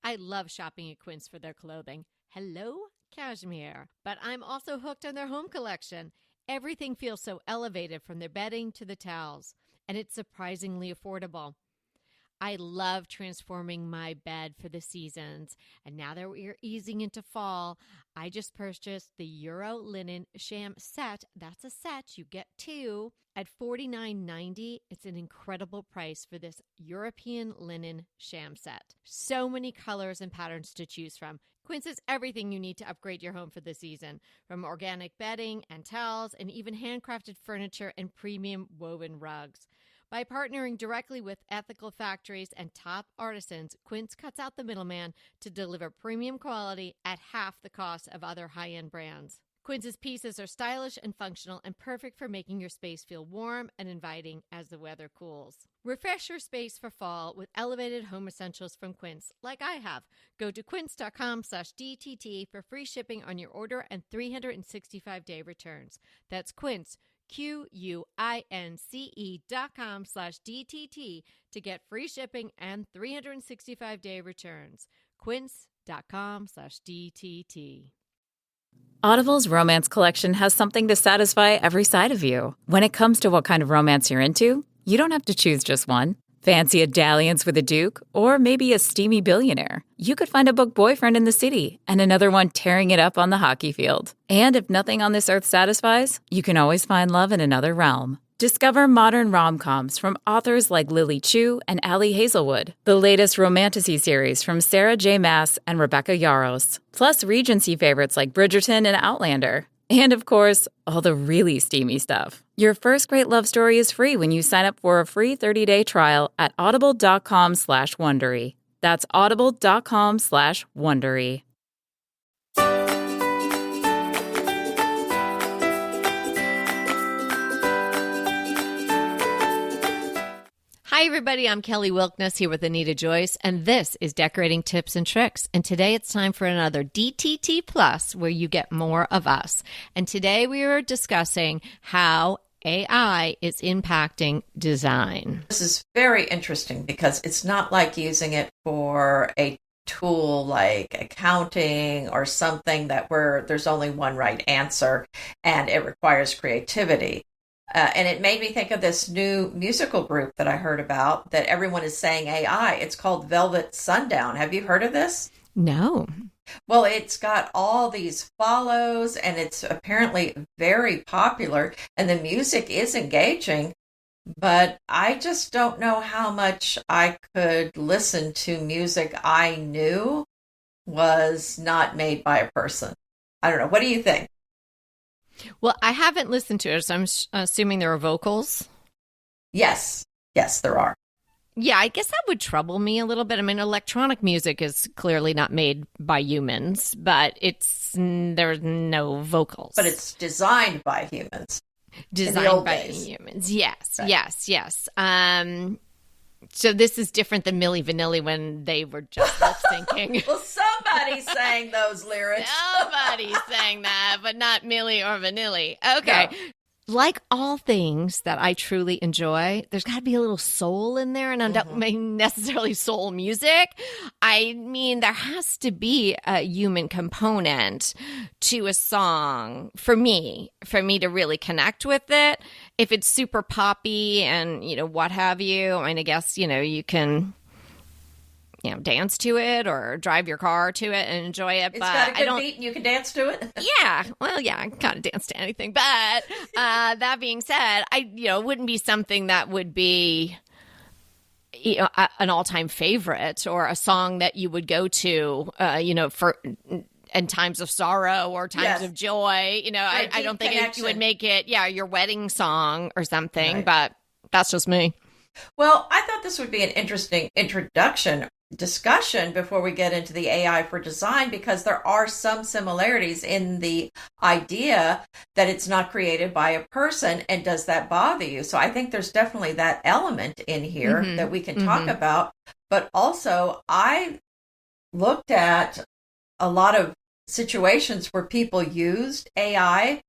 I love shopping at Quince for their clothing. Hello, cashmere. But I'm also hooked on their home collection. Everything feels so elevated from their bedding to the towels, and it's surprisingly affordable. I love transforming my bed for the seasons. And now that we're easing into fall, I just purchased the Euro Linen Sham Set. That's a set. You get two at $49.90. It's an incredible price for this European linen sham set. So many colors and patterns to choose from. Quince is everything you need to upgrade your home for the season, from organic bedding and towels and even handcrafted furniture and premium woven rugs. By partnering directly with ethical factories and top artisans, Quince cuts out the middleman to deliver premium quality at half the cost of other high-end brands. Quince's pieces are stylish and functional and perfect for making your space feel warm and inviting as the weather cools. Refresh your space for fall with elevated home essentials from Quince, like I have. Go to quince.com/DTT for free shipping on your order and 365-day returns. That's Quince, QUINCE.com/DTT to get free shipping and 365-day returns. Quince.com/DTT. Audible's romance collection has something to satisfy every side of you. When it comes to what kind of romance you're into, you don't have to choose just one. Fancy a dalliance with a duke, or maybe a steamy billionaire. You could find a book boyfriend in the city and another one tearing it up on the hockey field. And if nothing on this earth satisfies, you can always find love in another realm. Discover modern rom-coms from authors like Lily Chu and Ali Hazelwood, the latest romantasy series from Sarah J. Maas and Rebecca Yarros, plus Regency favorites like Bridgerton and Outlander. And of course, all the really steamy stuff. Your first great love story is free when you sign up for a free 30-day trial at audible.com/Wondery. That's audible.com/Wondery. Hi, everybody. I'm Kelly Wilkness here with Anita Joyce, and this is Decorating Tips and Tricks. And today it's time for another DTT Plus, where you get more of us. And today we are discussing how AI is impacting design. This is very interesting because it's not like using it for a tool like accounting or something that where there's only one right answer and it requires creativity. And it made me think of this new musical group that I heard about that everyone is saying AI. It's called Velvet Sundown. Have you heard of this? No. Well, it's got all these follows and it's apparently very popular and the music is engaging, but I just don't know how much I could listen to music I knew was not made by a person. I don't know. What do you think? Well, I haven't listened to it, so I'm assuming there are vocals. Yes. Yes, there are. Yeah, I guess that would trouble me a little bit. I mean, electronic music is clearly not made by humans, but there's no vocals. But it's designed by humans. Designed by humans. Yes, right. Yes. So this is different than Milli Vanilli when they were just lip syncing. Well, somebody sang those lyrics. Somebody sang that, but not Milli or Vanilli. Okay. No. Like all things that I truly enjoy, there's got to be a little soul in there, and I don't mean necessarily soul music. I mean, there has to be a human component to a song for me to really connect with it. If it's super poppy and, what have you, I mean, I guess, you can, dance to it or drive your car to it and enjoy it. It's got a good beat and you can dance to it? Yeah. Well, yeah, I can kind of dance to anything. But that being said, it wouldn't be something that would be an all-time favorite or a song that you would go to, for in times of sorrow or times of joy. I don't think you would make it, your wedding song or something, right. But that's just me. Well, I thought this would be an interesting introduction discussion before we get into the AI for design, because there are some similarities in the idea that it's not created by a person. And does that bother you? So I think there's definitely that element in here that we can talk about. But also, I looked at a lot of situations where people used AI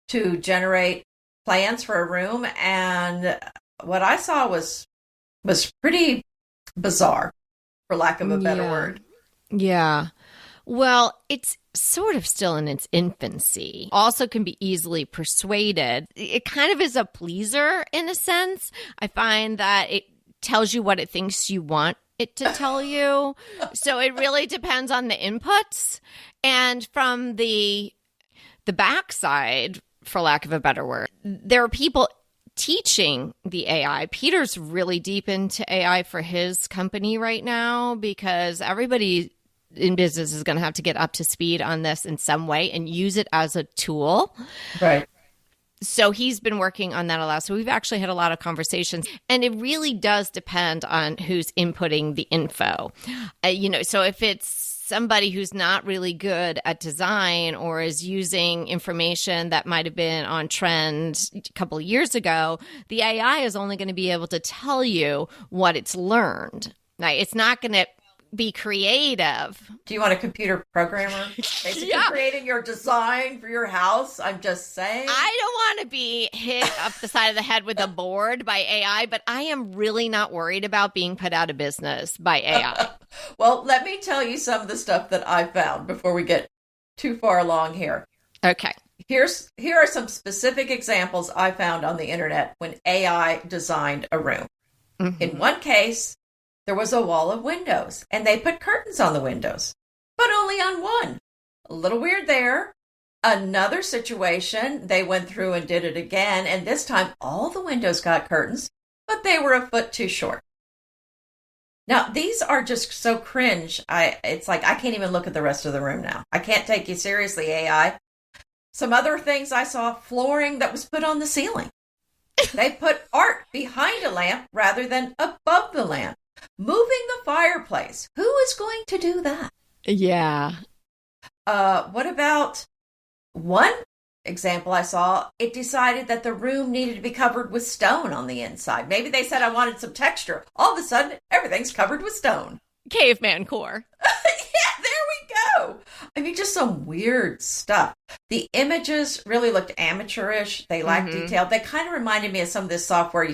to generate plans for a room, and what I saw was pretty bizarre, for lack of a better word. Yeah. Well, it's sort of still in its infancy. Also can be easily persuaded. It kind of is a pleaser in a sense. I find that it tells you what it thinks you want it to tell you. So it really depends on the inputs. And from the backside, for lack of a better word, there are people teaching the AI. Peter's really deep into AI for his company right now because everybody in business is going to have to get up to speed on this in some way and use it as a tool. Right. So he's been working on that a lot. So we've actually had a lot of conversations, and it really does depend on who's inputting the info. So if it's somebody who's not really good at design or is using information that might have been on trend a couple of years ago, the AI is only going to be able to tell you what it's learned. Now, it's not going to be creative. Do you want a computer programmer basically creating your design for your house? I'm just saying. I don't want to be hit up the side of the head with a board by AI, but I am really not worried about being put out of business by AI. Well, let me tell you some of the stuff that I found before we get too far along here. Okay. Here are some specific examples I found on the internet when AI designed a room. Mm-hmm. In one case, there was a wall of windows, and they put curtains on the windows, but only on one. A little weird there. Another situation, they went through and did it again, and this time all the windows got curtains, but they were a foot too short. Now, these are just so cringe. It's like I can't even look at the rest of the room now. I can't take you seriously, AI. Some other things I saw, flooring that was put on the ceiling. They put art behind a lamp rather than above the lamp. Moving the fireplace. Who is going to do that? Yeah. What about one example I saw? It decided that the room needed to be covered with stone on the inside. Maybe they said I wanted some texture. All of a sudden, everything's covered with stone. Caveman core. Yeah, there we go. I mean, just some weird stuff. The images really looked amateurish. They lacked detail. They kind of reminded me of some of this software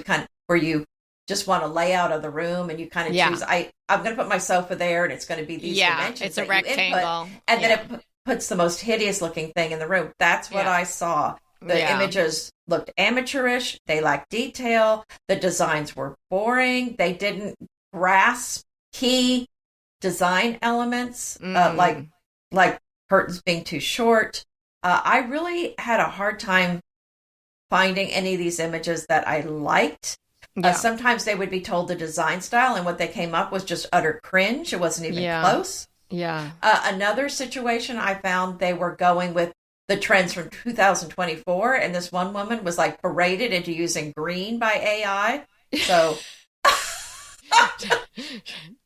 where you just want a layout of the room and you kind of choose, I'm going to put my sofa there and it's going to be these dimensions. It's a rectangle. And then it puts the most hideous looking thing in the room. That's what I saw. The images looked amateurish. They lacked detail. The designs were boring. They didn't grasp key design elements, like curtains being too short. I really had a hard time finding any of these images that I liked. Sometimes they would be told the design style, and what they came up was just utter cringe. It wasn't even close. Yeah. Another situation I found, they were going with the trends from 2024, and this one woman was like berated into using green by AI. So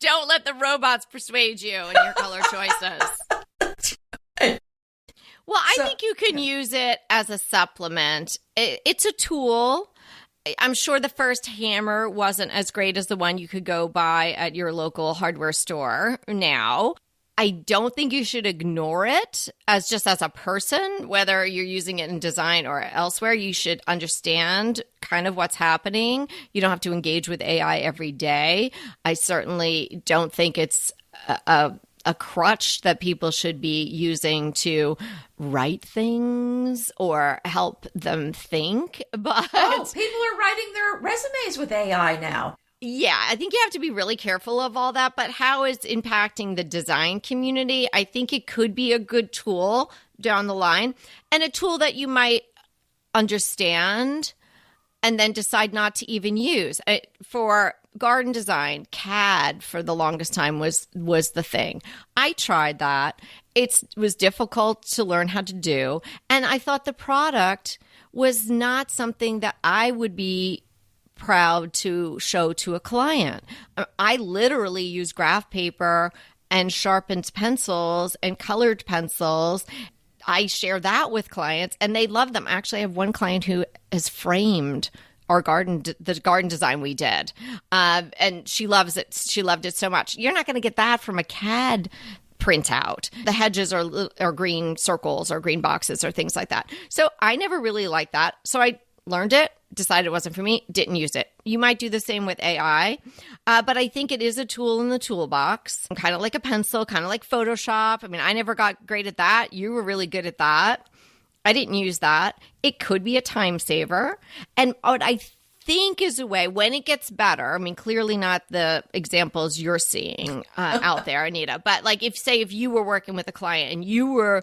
don't let the robots persuade you in your color choices. Well, I think you can use it as a supplement. It's a tool. I'm sure the first hammer wasn't as great as the one you could go buy at your local hardware store now. I don't think you should ignore it as a person, whether you're using it in design or elsewhere. You should understand kind of what's happening. You don't have to engage with AI every day. I certainly don't think it's a crutch that people should be using to write things or help them think. But people are writing their resumes with AI now. Yeah, I think you have to be really careful of all that. But how it's impacting the design community, I think it could be a good tool down the line, and a tool that you might understand and then decide not to even use. For garden design, CAD for the longest time was the thing. I tried that. It was difficult to learn how to do. And I thought the product was not something that I would be proud to show to a client. I literally use graph paper and sharpened pencils and colored pencils. I share that with clients and they love them. Actually, I have one client who has framed the garden design we did. And she loves it. She loved it so much. You're not going to get that from a CAD printout. The hedges are green circles or green boxes or things like that. So I never really liked that. So I learned it, decided it wasn't for me, didn't use it. You might do the same with AI, but I think it is a tool in the toolbox, kind of like a pencil, kind of like Photoshop. I mean, I never got great at that. You were really good at that. I didn't use that. It could be a time saver. And what I think is a way when it gets better, I mean, clearly not the examples you're seeing out there, Anita, but like if you were working with a client and your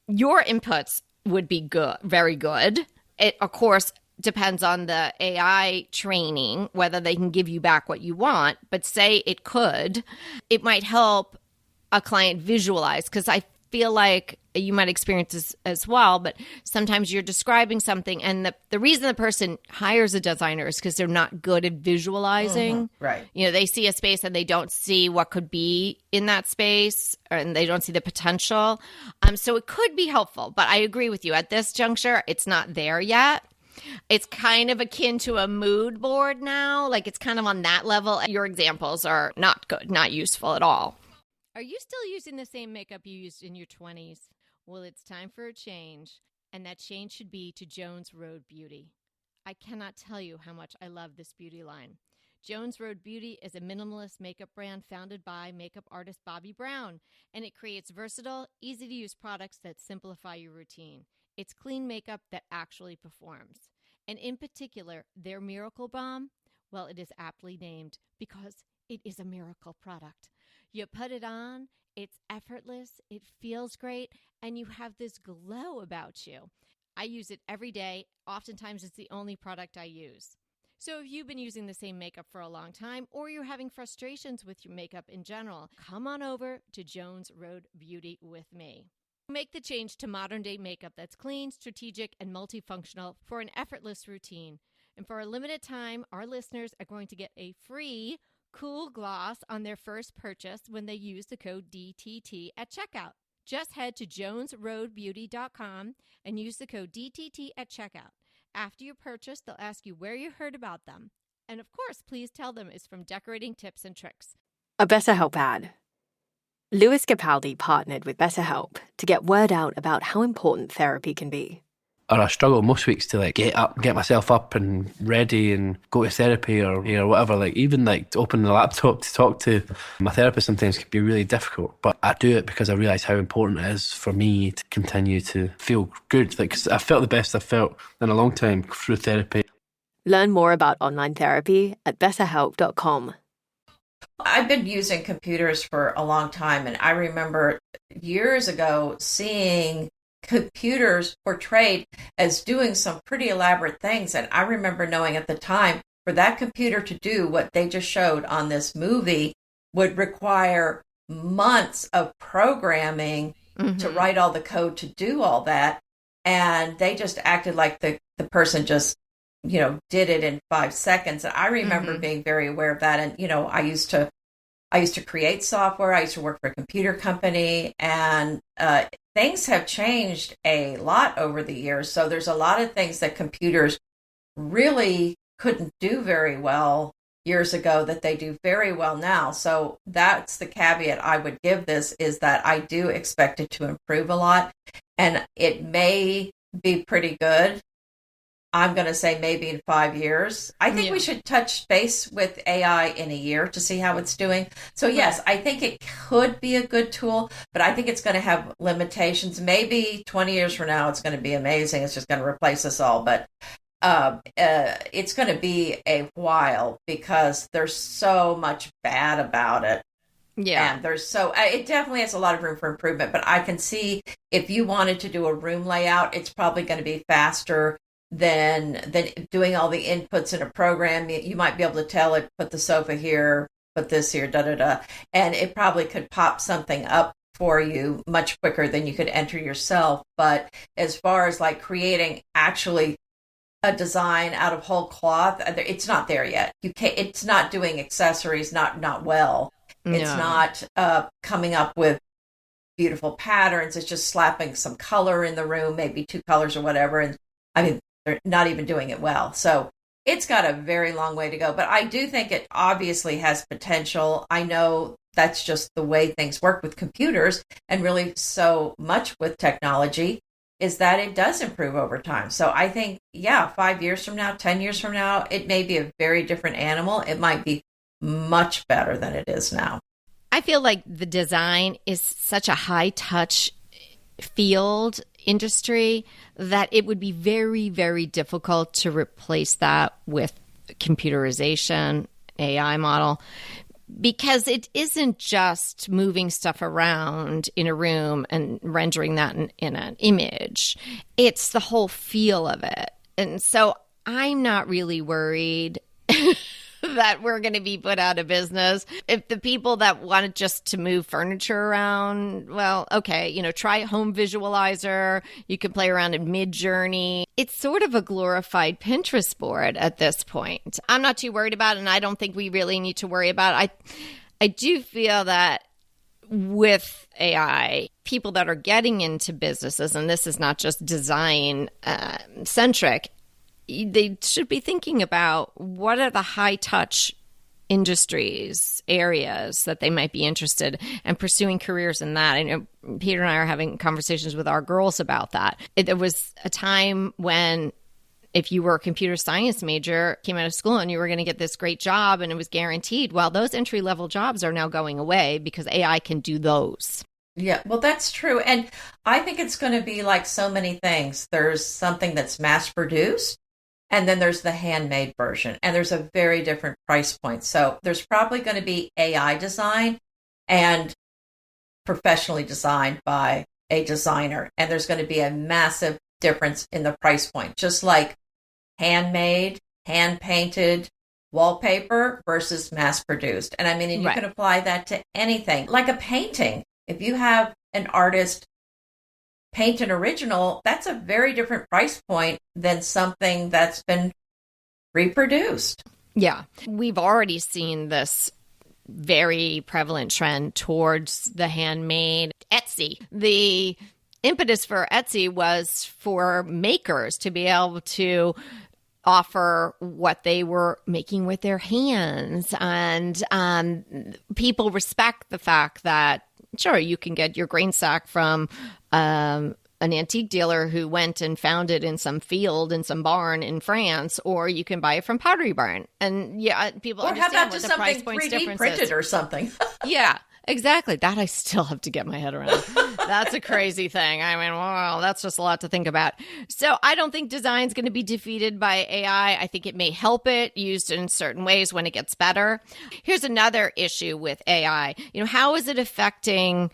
inputs would be good, very good. It, of course, depends on the AI training, whether they can give you back what you want, but say it could, it might help a client visualize, because I feel like you might experience this as well, but sometimes you're describing something and the reason the person hires a designer is because they're not good at visualizing. Right. You know, they see a space and they don't see what could be in that space, and they don't see the potential. So it could be helpful, but I agree with you. At this juncture, it's not there yet. It's kind of akin to a mood board now. Like it's kind of on that level. Your examples are not good, not useful at all. Are you still using the same makeup you used in your 20s? Well, it's time for a change, and that change should be to Jones Road Beauty. I cannot tell you how much I love this beauty line. Jones Road Beauty is a minimalist makeup brand founded by makeup artist Bobbi Brown, and it creates versatile, easy-to-use products that simplify your routine. It's clean makeup that actually performs. And in particular, their Miracle Balm, well, it is aptly named because it is a miracle product. You put it on, it's effortless, it feels great, and you have this glow about you. I use it every day. Oftentimes, it's the only product I use. So if you've been using the same makeup for a long time, or you're having frustrations with your makeup in general, come on over to Jones Road Beauty with me. Make the change to modern-day makeup that's clean, strategic, and multifunctional for an effortless routine. And for a limited time, our listeners are going to get a free cool gloss on their first purchase when they use the code DTT at checkout. Just head to jonesroadbeauty.com and use the code DTT at checkout. After your purchase, they'll ask you where you heard about them. And of course, please tell them it's from Decorating Tips and Tricks. A BetterHelp ad. Lewis Capaldi partnered with BetterHelp to get word out about how important therapy can be. Or I struggle most weeks to get myself up and ready and go to therapy or whatever. Like even like to open the laptop to talk to my therapist sometimes can be really difficult. But I do it because I realise how important it is for me to continue to feel good. Like 'cause I felt the best I've felt in a long time through therapy. Learn more about online therapy at betterhelp.com. I've been using computers for a long time, and I remember years ago seeing computers portrayed as doing some pretty elaborate things. And I remember knowing at the time for that computer to do what they just showed on this movie would require months of programming to write all the code to do all that. And they just acted like the person just, did it in 5 seconds. And I remember being very aware of that. And, I used to create software. I used to work for a computer company, and things have changed a lot over the years. So there's a lot of things that computers really couldn't do very well years ago that they do very well now. So that's the caveat I would give this, is that I do expect it to improve a lot, and it may be pretty good. I'm going to say maybe in 5 years. I think we should touch base with AI in a year to see how it's doing. So yes, I think it could be a good tool, but I think it's going to have limitations. Maybe 20 years from now, it's going to be amazing. It's just going to replace us all. But it's going to be a while because there's so much bad about it. Yeah. And it definitely has a lot of room for improvement, but I can see if you wanted to do a room layout, it's probably going to be faster than doing all the inputs in a program. You might be able to tell it, put the sofa here, put this here, and it probably could pop something up for you much quicker than you could enter yourself. But as far as like creating actually a design out of whole cloth, it's not there yet. It's not doing accessories, not well. No. It's not coming up with beautiful patterns. It's just slapping some color in the room, maybe 2 colors or whatever. And I mean, they're not even doing it well. So it's got a very long way to go. But I do think it obviously has potential. I know that's just the way things work with computers and really so much with technology. is that it does improve over time. So I think, yeah, 5 years from now, 10 years from now, it may be a very different animal. It might be much better than it is now. I feel like the design is such a high touch field industry that it would be very, very difficult to replace that with computerization, AI model, because it isn't just moving stuff around in a room and rendering that in an image. It's the whole feel of it. And so I'm not really worried that we're going to be put out of business. If the people that wanted just to move furniture around, well, okay, try Home Visualizer. You can play around in Midjourney. It's sort of a glorified Pinterest board at this point. I'm not too worried about it, and I don't think we really need to worry about it. I do feel that with AI, people that are getting into businesses, and this is not just design centric, they should be thinking about what are the high touch industries, areas that they might be interested in, and pursuing careers in that. I know Peter and I are having conversations with our girls about that. There was a time when if you were a computer science major, came out of school and you were going to get this great job and it was guaranteed. Well, those entry level jobs are now going away because AI can do those. Yeah, well, that's true. And I think it's going to be like so many things. There's something that's mass produced, and then there's the handmade version, and there's a very different price point. So there's probably going to be AI design and professionally designed by a designer. And there's going to be a massive difference in the price point, just like handmade, hand-painted wallpaper versus mass-produced. And I mean, and you can apply that to anything, like a painting. If you have an artist paint an original, that's a very different price point than something that's been reproduced. Yeah. We've already seen this very prevalent trend towards the handmade. Etsy. The impetus for Etsy was for makers to be able to offer what they were making with their hands. And people respect the fact that, sure, you can get your grain sack from an antique dealer who went and found it in some field, in some barn in France, or you can buy it from Pottery Barn. And yeah, people understand what the price points difference is. Or how about just something 3D printed or something? Yeah, exactly. That I still have to get my head around. That's a crazy thing. I mean, wow, that's just a lot to think about. So I don't think design's going to be defeated by AI. I think it may help it used in certain ways when it gets better. Here's another issue with AI. How is it affecting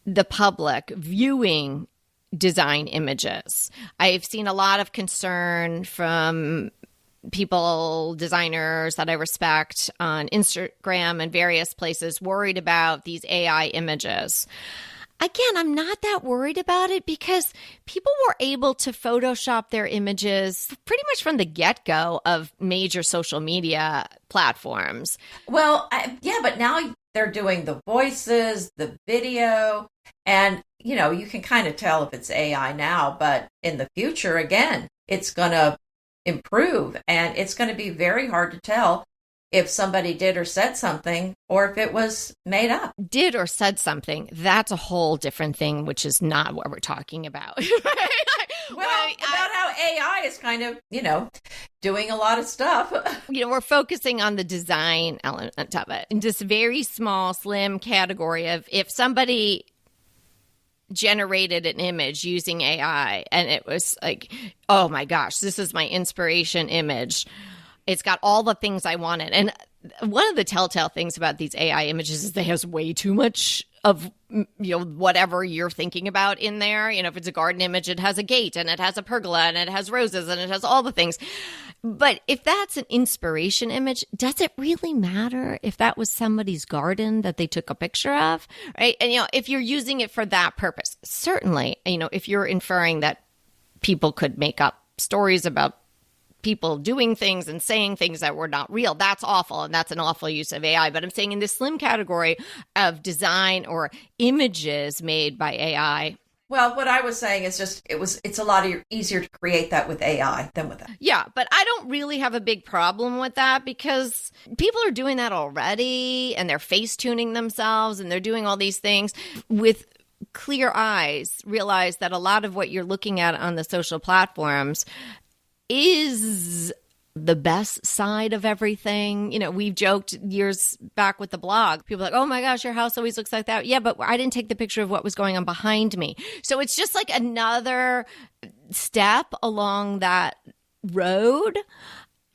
the public viewing design images? I've seen a lot of concern from people, designers that I respect on Instagram and various places, worried about these AI images. Again, I'm not that worried about it because people were able to Photoshop their images pretty much from the get-go of major social media platforms. Well, yeah, but now they're doing the voices, the video, and, you can kind of tell if it's AI now, but in the future, again, it's going to improve, and it's going to be very hard to tell if somebody did or said something or if it was made up. Did or said something, that's a whole different thing, which is not what we're talking about. Well, about how AI is kind of, doing a lot of stuff. We're focusing on the design element of it in this very small, slim category of if somebody generated an image using AI and it was like, oh my gosh, this is my inspiration image. It's got all the things I wanted. And one of the telltale things about these AI images is they have way too much of, whatever you're thinking about in there. If it's a garden image, it has a gate and it has a pergola and it has roses and it has all the things. But if that's an inspiration image, does it really matter if that was somebody's garden that they took a picture of? Right. And, if you're using it for that purpose, certainly, if you're inferring that people could make up stories about people doing things and saying things that were not real, that's awful. And that's an awful use of AI. But I'm saying in this slim category of design or images made by AI. Well, what I was saying is just, it's a lot easier to create that with AI than with that. Yeah, but I don't really have a big problem with that because people are doing that already and they're face tuning themselves and they're doing all these things with clear eyes realize that a lot of what you're looking at on the social platforms is the best side of everything. You know, we've joked years back with the blog. People are like, oh my gosh, your house always looks like that. Yeah, but I didn't take the picture of what was going on behind me. So it's just like another step along that road.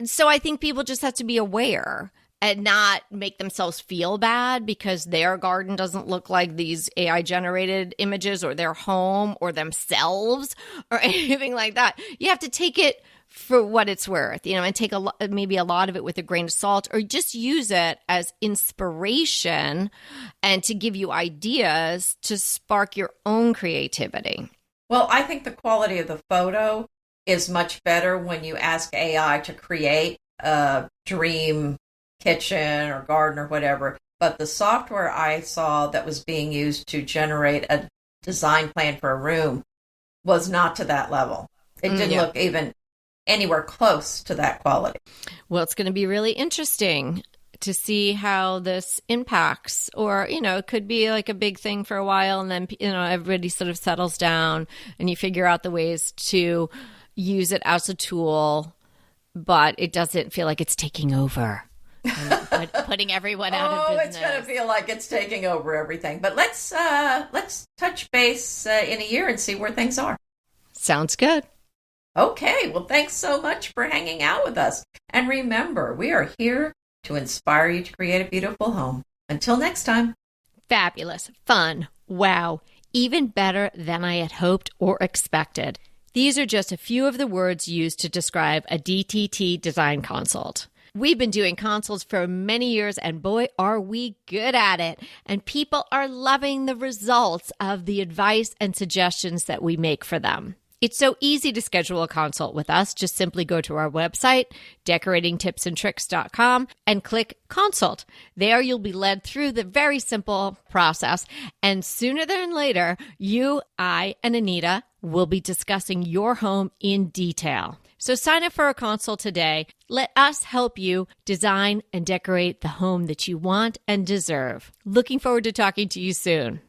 So I think people just have to be aware and not make themselves feel bad because their garden doesn't look like these AI generated images, or their home or themselves or anything like that. You have to take it for what it's worth, you know, and take maybe a lot of it with a grain of salt, or just use it as inspiration and to give you ideas to spark your own creativity. Well, I think the quality of the photo is much better when you ask AI to create a dream kitchen or garden or whatever. But the software I saw that was being used to generate a design plan for a room was not to that level. It didn't look even anywhere close to that quality. Well, it's going to be really interesting to see how this impacts, or, you know, it could be like a big thing for a while and then, you know, everybody sort of settles down and you figure out the ways to use it as a tool, but it doesn't feel like it's taking over. Putting everyone out of business. It's going to feel like it's taking over everything. But let's touch base in a year and see where things are. Sounds good. Okay, well, thanks so much for hanging out with us. And remember, we are here to inspire you to create a beautiful home. Until next time. Fabulous, fun, wow, even better than I had hoped or expected. These are just a few of the words used to describe a DTT design consult. We've been doing consults for many years, and boy, are we good at it. And people are loving the results of the advice and suggestions that we make for them. It's so easy to schedule a consult with us. Just simply go to our website, decoratingtipsandtricks.com, and click consult. There you'll be led through the very simple process. And sooner than later, you, I, and Anita will be discussing your home in detail. So sign up for a consult today. Let us help you design and decorate the home that you want and deserve. Looking forward to talking to you soon.